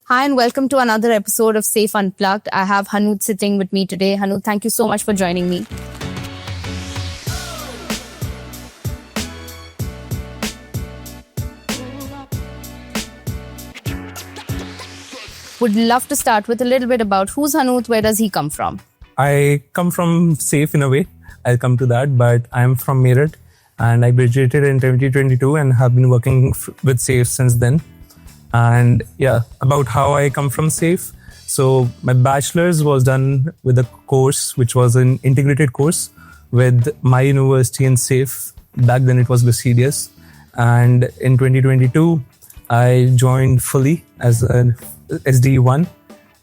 Hi and welcome to another episode of Safe Unplugged. I have Hanut sitting with me today. Hanut, thank you so much for joining me. Would love to start with a little bit about who's Hanut, where does he come from? I come from Safe in a way. I'll come to that, but I'm from Meerut and I graduated in 2022 and have been working with Safe since then. And yeah, about how I come from Safe. So my bachelor's was done with a course, which was an integrated course with my university and Safe. Back then it was Lucidius. And in 2022, I joined fully as an SD1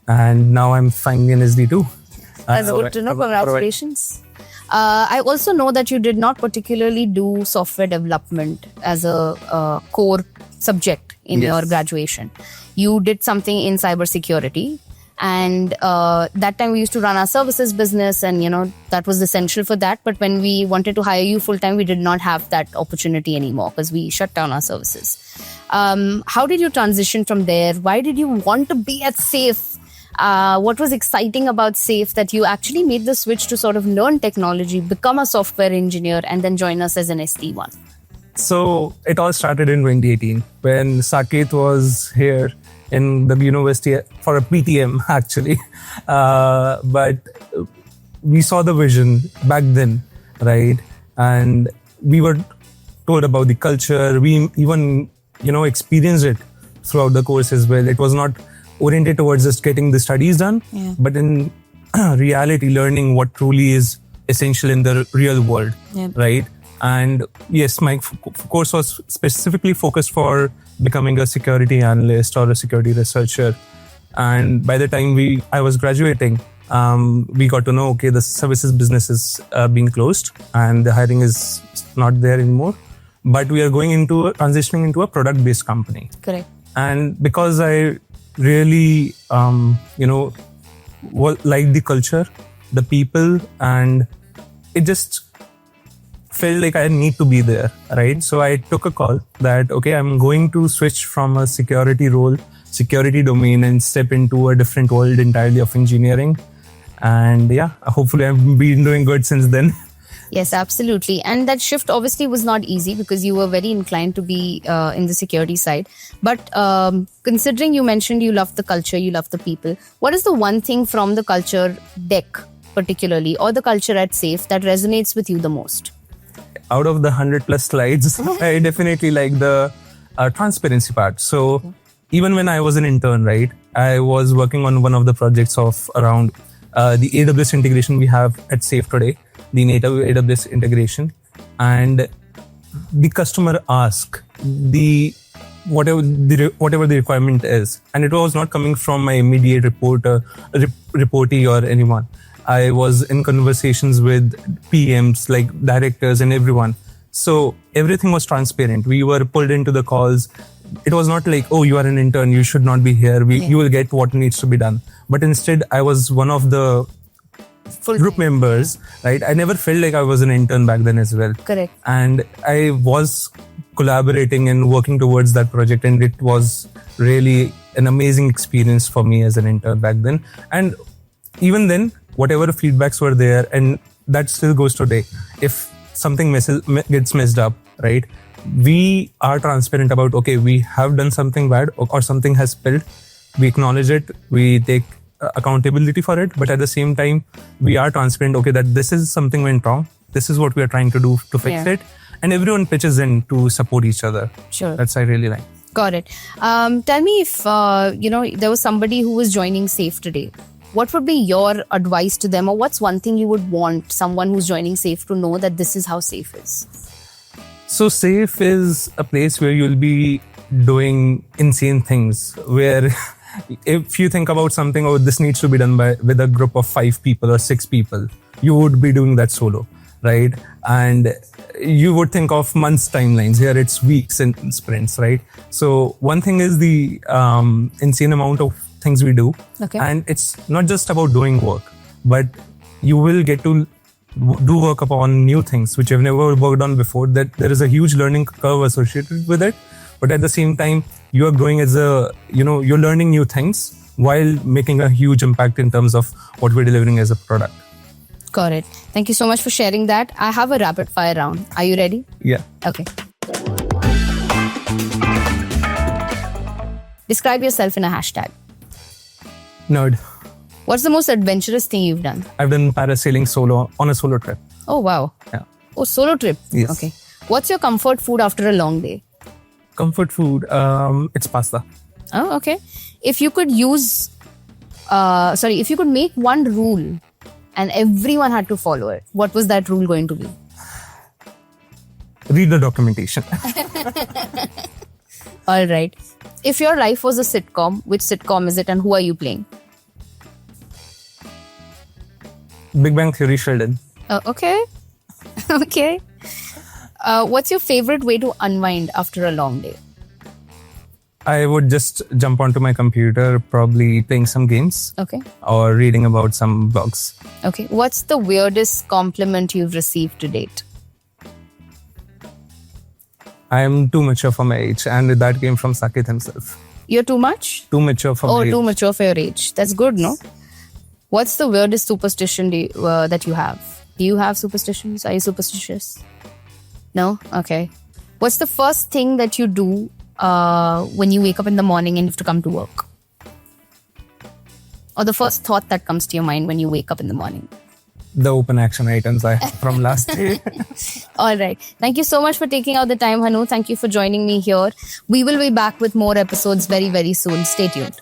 and now I'm finally an SD2. That's good to know. Congratulations. I also know that you did not particularly do software development as a core subject in your graduation. You did something in cybersecurity, and that time we used to run our services business, and that was essential for that. But when we wanted to hire you full time, we did not have that opportunity anymore because we shut down our services. How did you transition from there? Why did you want to be at Safe? What was exciting about Safe that you actually made the switch to sort of learn technology, become a software engineer, and then join us as an SD1? So it all started in 2018 when Saket was here in the university for a PTM actually. But we saw the vision back then, right? And we were told about the culture. We even, experienced it throughout the course as well. It was not oriented towards just getting the studies done, but in reality, learning what truly is essential in the real world, right? And yes, my course was specifically focused for becoming a security analyst or a security researcher. And by the time I was graduating, we got to know, okay, the services business is being closed and the hiring is not there anymore. But we are transitioning into a product-based company. Correct. And because I really, liked the culture, the people, and it just felt like I need to be there, right? So I took a call that, okay, I'm going to switch from a security role, security domain, and step into a different world entirely of engineering. And yeah, hopefully I've been doing good since then. Yes, absolutely. And that shift obviously was not easy because you were very inclined to be in the security side. But considering you mentioned you love the culture, you love the people, what is the one thing from the culture deck particularly, or the culture at Safe, that resonates with you the most? Out of the 100 plus slides, I definitely like the transparency part. So even when I was an intern, right, I was working on one of the projects of around the AWS integration we have at Safe today, the native AWS integration. And the customer asked whatever the requirement is. And it was not coming from my immediate reportee or anyone. I was in conversations with PMs, like directors and everyone. So everything was transparent. We were pulled into the calls. It was not like, oh, you are an intern, you should not be here. You will get what needs to be done. But instead, I was one of the group members, right? I never felt like I was an intern back then as well. Correct. And I was collaborating and working towards that project. And it was really an amazing experience for me as an intern back then. And even then, whatever feedbacks were there, and that still goes today. If something gets messed up, right? We are transparent about, okay, we have done something bad or something has spilled. We acknowledge it. We take accountability for it. But at the same time, we are transparent, okay, that this is something went wrong. This is what we are trying to do to fix it. And everyone pitches in to support each other. Sure. That's I really like. Got it. Tell me if, there was somebody who was joining Safe today. What would be your advice to them, or what's one thing you would want someone who's joining Safe to know that this is how Safe is? So Safe is a place where you'll be doing insane things, where if you think about something, oh, this needs to be done with a group of 5 people or 6 people, you would be doing that solo, right? And you would think of months timelines. Here it's weeks and sprints, right? So one thing is the insane amount of things we do. Okay. And it's not just about doing work, but you will get to do work upon new things which you've never worked on before. That there is a huge learning curve associated with it. But at the same time, you are growing as you're learning new things while making a huge impact in terms of what we're delivering as a product. Got it. Thank you so much for sharing that. I have a rapid fire round. Are you ready? Yeah. Okay. Describe yourself in a hashtag. Nerd. What's the most adventurous thing you've done? I've done parasailing solo on a solo trip. Oh, wow. Yeah. Oh, solo trip? Yes. Okay. What's your comfort food after a long day? Comfort food, it's pasta. Oh, okay. If you could if you could make one rule and everyone had to follow it, what was that rule going to be? Read the documentation. All right. If your life was a sitcom, which sitcom is it and who are you playing? Big Bang Theory, Sheldon. Okay. Okay. What's your favorite way to unwind after a long day? I would just jump onto my computer, probably playing some games. Okay. Or reading about some blogs. Okay. What's the weirdest compliment you've received to date? I am too mature for my age, and that came from Saket himself. You're too much? Too mature for my age. Oh, too mature for your age. That's good, no? What's the weirdest superstition that you have? Do you have superstitions? Are you superstitious? No? Okay. What's the first thing that you do when you wake up in the morning and you have to come to work? Or the first thought that comes to your mind when you wake up in the morning? The open action items I have from last day. All right. Thank you so much for taking out the time, Hanut. Thank you for joining me here. We will be back with more episodes very, very soon. Stay tuned.